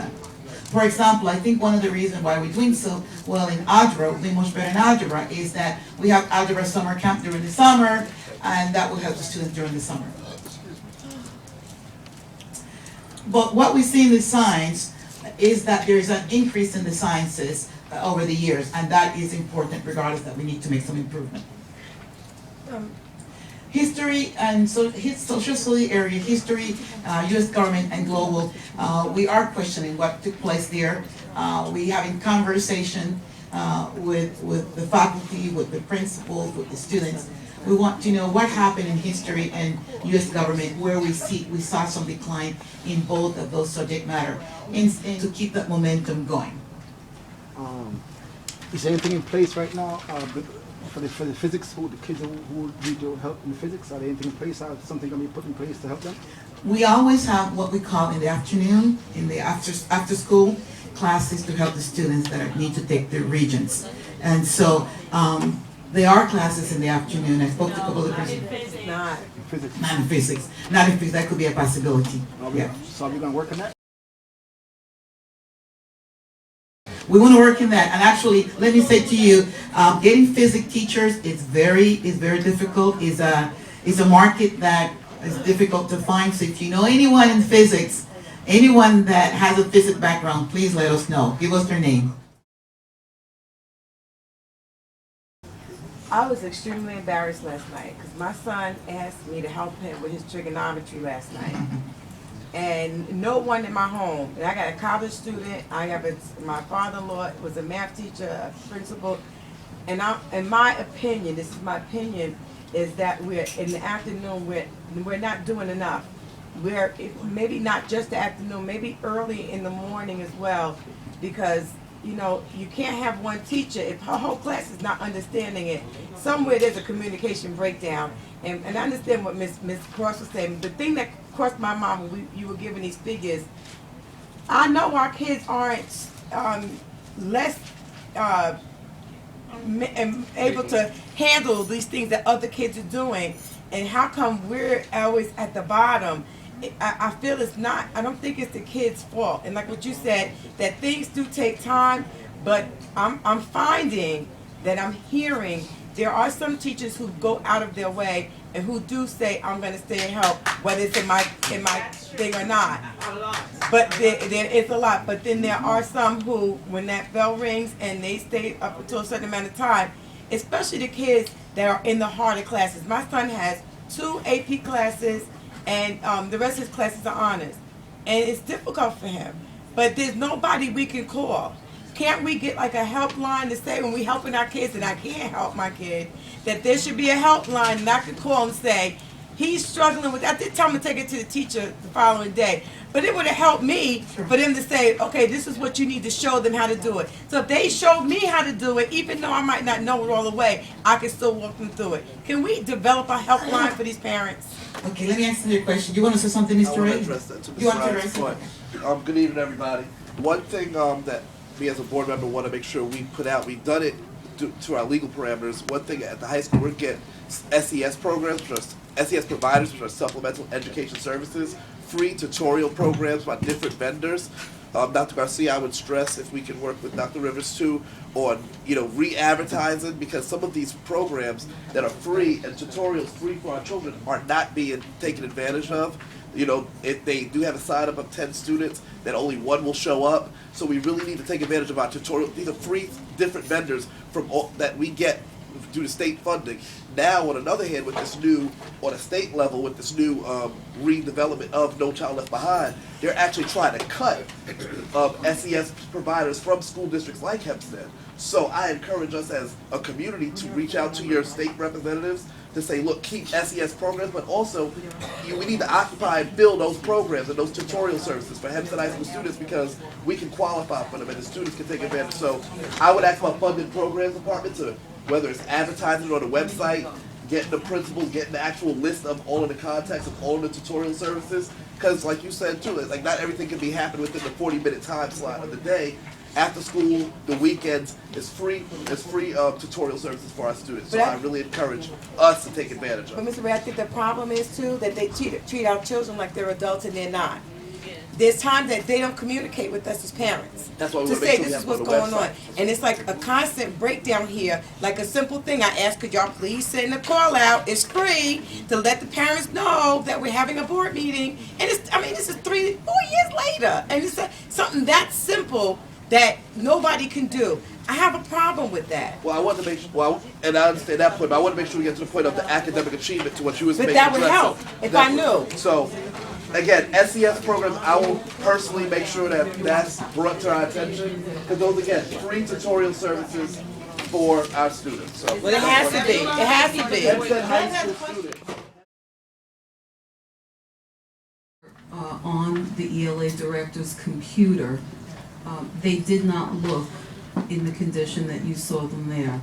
that. For example, I think one of the reasons why we're doing so well in algebra, we're doing much better in algebra, is that we have algebra summer camp during the summer, and that will help the students during the summer. But what we see in the science is that there is an increase in the sciences over the years, and that is important regardless that we need to make some improvement. History and social study area, history, U.S. government and global, we are questioning what took place there. We having conversation with the faculty, with the principals, with the students. We want to know what happened in history and U.S. government, where we saw some decline in both of those subject matter, and to keep that momentum going. Is there anything in place right now for the physics, the kids who need your help in physics? Are there anything in place? Are something going to be put in place to help them? We always have what we call in the afternoon, in the after school classes to help the students that need to take their regents. And so there are classes in the afternoon. I spoke to a couple of people. Not In physics. Not in physics. Not in physics. That could be a possibility. Yeah. So are we going to work on that? We want to work in that. And actually, let me say to you, getting physics teachers is very difficult. Is a market that is difficult to find. So if you know anyone in physics, anyone that has a physics background, please let us know. Give us their name. I was extremely embarrassed last night because my son asked me to help him with his trigonometry last night. And no one in my home, and I got a college student, my father-in-law was a math teacher, a principal, and in my opinion, this is my opinion, is that we're in the afternoon, we're not doing enough. Maybe not just the afternoon, maybe early in the morning as well, because you can't have one teacher if her whole class is not understanding it. Somewhere there's a communication breakdown. And I understand what Ms. Cross was saying. The thing that crossed my mind when you were giving these figures, I know our kids aren't less able to handle these things that other kids are doing. And how come we're always at the bottom? I feel it's not, I don't think it's the kids' fault. And like what you said, that things do take time, but I'm finding that I'm hearing there are some teachers who go out of their way and who do say, I'm going to stay and help, whether it's in my thing or not. But there is a lot. But then there are some who, when that bell rings and they stay up until a certain amount of time, especially the kids that are in the harder classes. My son has 2 AP classes, and the rest of his classes are honors. And it's difficult for him. But there's nobody we can call. Can't we get like a helpline to say when we helping our kids and I can't help my kid, that there should be a helpline and I could call and say, he's struggling with that. I did tell him to take it to the teacher the following day. But it would have helped me for them to say, okay, this is what you need to show them how to do it. So if they showed me how to do it, even though I might not know it all the way, I can still walk them through it. Can we develop a helpline for these parents? Okay, let me answer your question. You want to say something, Mr. Ray? I want to address that to You want to Ms. address it? Ryan's. Good evening, everybody. One thing that we as a board member want to make sure we put out, we've done it to our legal parameters. One thing at the high school, we're getting SES programs, which are SES providers, which are supplemental education services, free tutorial programs by different vendors. Dr. Garcia, I would stress if we can work with Dr. Rivers too on, re-advertising, because some of these programs that are free and tutorials free for our children are not being taken advantage of. If they do have a sign up of 10 students, then only 1 will show up. So we really need to take advantage of our tutorial. These are free different vendors that we get due to state funding. Now, on another hand, with this new, on a state level, with this new redevelopment of No Child Left Behind, they're actually trying to cut SES providers from school districts like Hempstead. So I encourage us as a community to reach out to your state representatives to say, look, keep SES programs, but also we need to occupy and fill those programs and those tutorial services for Hempstead High School students, because we can qualify for them and the students can take advantage. So I would ask my funded programs department to, whether it's advertising on the website, getting the principals, getting the actual list of all of the contacts of all of the tutorial services, because like you said too, it's like not everything can be happening within the 40-minute time slot of the day. After school, the weekends, it's free tutorial services for our students. So I really encourage us to take advantage of it. But Mr. Ray, I think the problem is too that they treat our children like they're adults and they're not. there's times that they don't communicate with us as parents. That's why we To want to say make sure we this have is it on what's the going on. website. And it's like a constant breakdown here. Like a simple thing, I asked, could y'all please send a call out? It's free to let the parents know that we're having a board meeting. And this is 3-4 years later. And it's something that simple that nobody can do. I have a problem with that. Well, I want to make sure, and I understand that point, but I want to make sure we get to the point of the academic achievement to what you was But making. that would help if I knew. So, again, SES programs, I will personally make sure that that's brought to our attention. Because those, again, free tutorial services for our students. So, Well, it has to be. It has to be. Hempstead High School students. On the ELA director's computer, they did not look in the condition that you saw them there.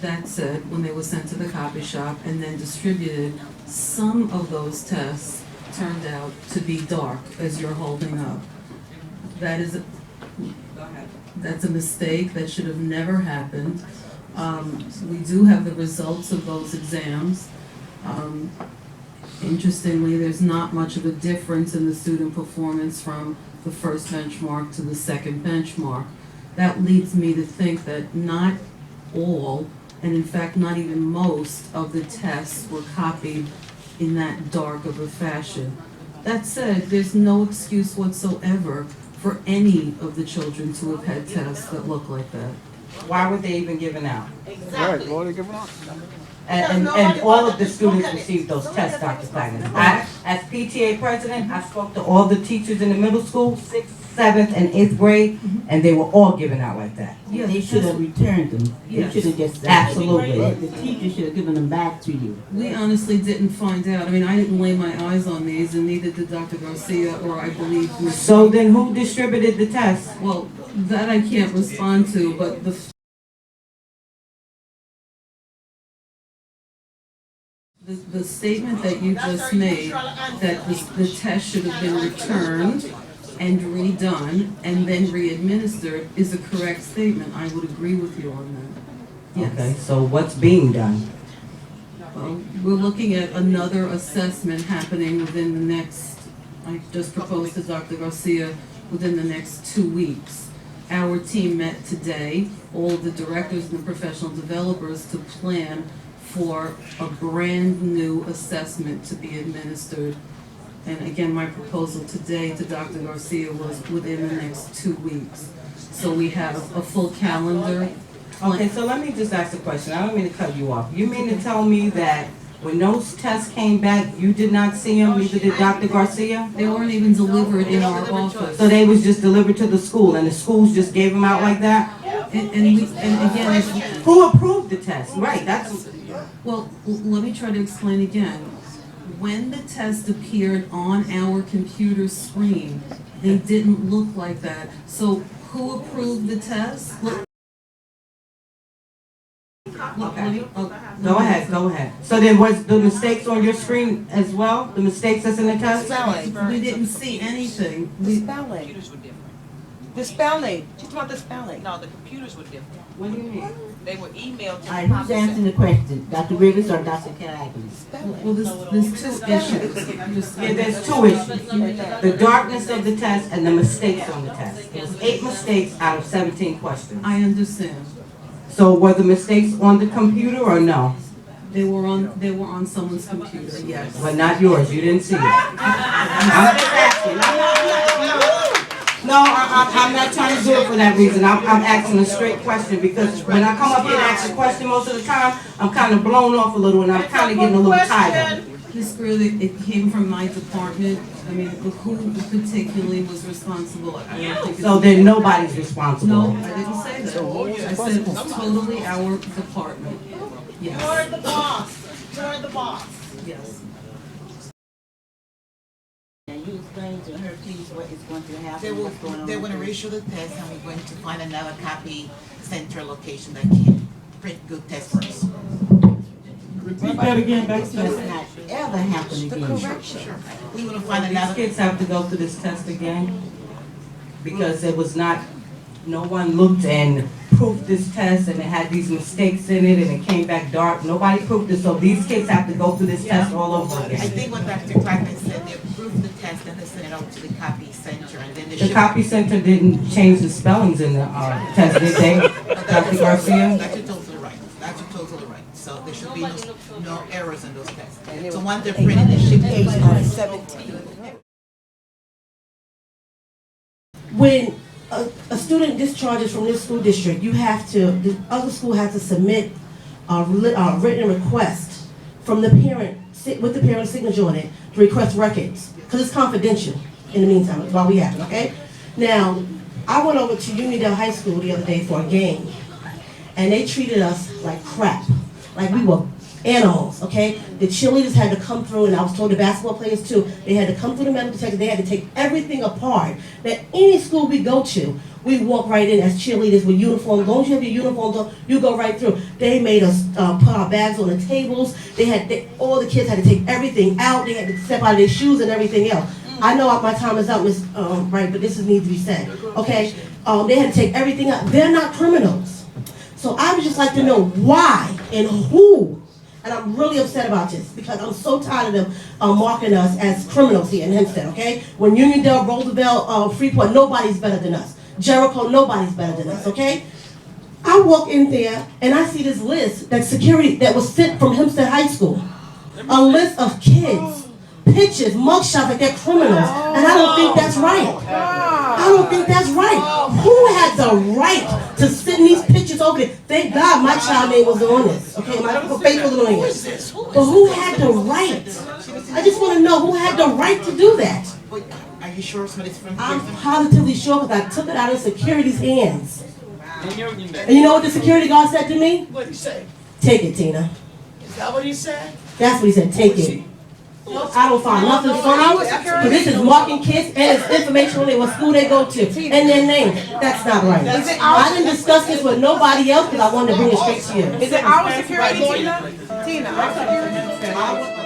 That said, when they were sent to the copy shop and then distributed, some of those tests turned out to be dark, as you're holding up. That's a mistake. That should have never happened. We do have the results of those exams. Interestingly, there's not much of a difference in the student performance from the first benchmark to the second benchmark. That leads me to think that not all, and in fact not even most, of the tests were copied in that dark of a fashion. That said, there's no excuse whatsoever for any of the children to have had tests that look like that. Why were they even given out? Right, what are they giving out? And all of the students received those tests, Dr. Steiner. As PTA president, I spoke to all the teachers in the middle school, 6th, 7th, and 8th grade, and they were all given out like that. Yeah, They should have returned them. Yes. They should have just. Absolutely. The teacher should have given them back to you. We honestly didn't find out. I mean, I didn't lay my eyes on these, and neither did Dr. Garcia, or I believe Ms. So then who distributed the tests? Well, that I can't respond to, but the statement that you just made, that the test should have been returned and redone and then re-administered, is a correct statement. I would agree with you on that. Yes. Okay, so what's being done? Well, we're looking at another assessment happening within the next, I just proposed to Dr. Garcia, within the next 2 weeks. Our team met today, all the directors and the professional developers, to plan for a brand new assessment to be administered. And again, my proposal today to Dr. Garcia was within the next 2 weeks. So we have a full calendar. Okay, so let me just ask a question. I don't mean to cut you off. You mean to tell me that when those tests came back, you did not see them, neither did Dr. Garcia? They weren't even delivered in our office. So they was just delivered to the school, and the schools just gave them out like that? And again, it's, Who approved the test? Right, that's, well, let me try to explain again. When the test appeared on our computer screen, they didn't look like that. So who approved the test? Look, let me- go ahead. So then was the mistakes on your screen as well? The mistakes that's in the test? We didn't see anything. The spelling. The spelling. She's talking about the spelling. No, the computers were different. What do you mean? They were emailed to All the right, who's answering the question? Dr. Rivers or Dr. Calagilis? Well, there's two issues. Yeah, there's 2 issues. The darkness of the test and the mistakes on the test. There was 8 mistakes out of 17 questions. I understand. So were the mistakes on the computer or no? They were on someone's computer, yes. But not yours, you didn't see it. I'm just asking. I'm not trying to do it for that reason. I'm asking a straight question because when I come up here and ask a question most of the time, I'm kind of blown off a little and I'm kind of getting a little tired of it. Ms. Greer, it came from my department. I mean, who particularly was responsible? I don't think So then nobody's responsible. No, I didn't say that. I said it's totally our department. Yes. You're the boss. You're the boss. Yes. Can you explain to her, please, what is going to They happen, will, what's going on? they're with gonna this? reissue the test and we're going to find another copy center location that can print good tests for us. Repeat that again, Must not ever happen again. We will find These another, kids have to go through this test again because it was not, no one looked and proofed this test and it had these mistakes in it and it came back dark. Nobody proofed it, so these kids have to go through this test all over I again. think what Dr. Clackman said, they approved the test and they sent it out to the copy center and then they The should. copy center didn't change the spellings in the test, did they, Dr. Garcia? That's totally right. That's totally right. So there should be no errors in those tests. So once they're printed, they should be. When a student discharges from this school district, you have to, the other school has to submit a written request from the parent, with the parent's signature on it, to request records, because it's confidential in the meantime, while we have it, okay? Now, I went over to Unionville High School the other day for a game, and they treated us like crap, like we were animals, okay? The cheerleaders had to come through, and I was told the basketball players too, they had to come through the metal detector, they had to take everything apart. That any school we go to, we walk right in as cheerleaders with uniforms. As long as you have your uniforms on, you go right through. They made us put our bags on the tables. All the kids had to take everything out. They had to step out of their shoes and everything else. I know my time is up, Miss Right, but this needs to be said, okay? They had to take everything out. They're not criminals. So I would just like to know why and who. And I'm really upset about this because I'm so tired of them marking us as criminals here in Hempstead, okay? When Uniondale, Roosevelt, Freeport, nobody's better than us. Jericho, nobody's better than us, okay? I walk in there and I see this list that was sent from Hempstead High School. A list of kids, pictures, mugshots like they're criminals. And I don't think that's right. I don't think that's right. Who had the right to send these pictures over there? Thank God my child name was on this. Okay, my face wasn't on it. But who had the right? I just want to know who had the right to do that. Are you sure somebody's from? I'm positively sure because I took it out of security's hands. And you know what the security guard said to me? What did he say? Take it, Tina. Is that what he said? That's what he said, take it. I don't find nothing funny, because this is marking kids and it's information on what school they go to and their name. That's not right. I didn't discuss this with nobody else because I wanted to bring it straight to you. Is it our security, Tina? Tina, our security.